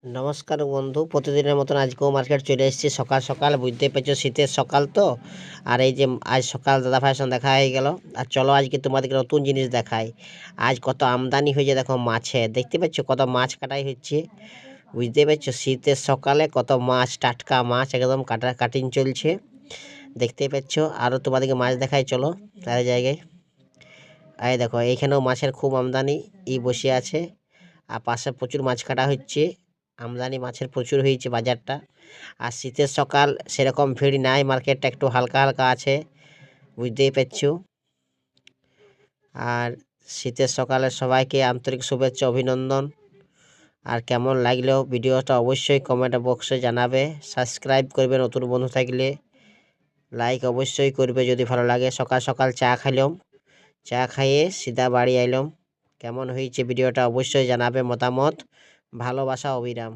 নমস্কার বন্ধু, প্রতিদিনের মতন আজকেও মার্কেট চলে এসেছি সকাল সকাল। বুঝতে পারছো শীতের সকাল তো। আর এই যে আজ সকাল দাদা ভাইয়ের সঙ্গে দেখা হয়ে গেল। আর চলো আজকে তোমাদেরকে নতুন জিনিস দেখাই। আজ কত আমদানি হয়েছে দেখো মাছে, দেখতে পাচ্ছ কত মাছ কাটাই হচ্ছে। বুঝতে পারছো শীতের সকালে কত মাছ, টাটকা মাছ একদম কাটিং চলছে, দেখতে পাচ্ছ। আরও তোমাদেরকে মাছ দেখাই, চলো তার জায়গায়। এই দেখো এইখানেও মাছের খুব আমদানি, বসে আছে। আর পাশে প্রচুর মাছ কাটা হচ্ছে। আমদানি মাছের প্রচুর হয়েছে বাজারটা। আর শীতের সকাল, সেরকম ভিড় নাই, মার্কেটটা একটু হালকা হালকা আছে, বুঝতেই পারছো। আর শীতের সকালে সবাইকে আন্তরিক শুভেচ্ছা, অভিনন্দন। আর কেমন লাগলো ভিডিওটা অবশ্যই কমেন্ট বক্সে জানাবে। সাবস্ক্রাইব করবে নতুন বন্ধু থাকলে, লাইক অবশ্যই করবে যদি ভালো লাগে। সকাল সকাল চা খাইলাম, চা খাইয়ে সিধা বাড়ি আইলাম। কেমন হয়েছে ভিডিওটা অবশ্যই জানাবে, মতামত। ভালোবাসা, অবিরাম।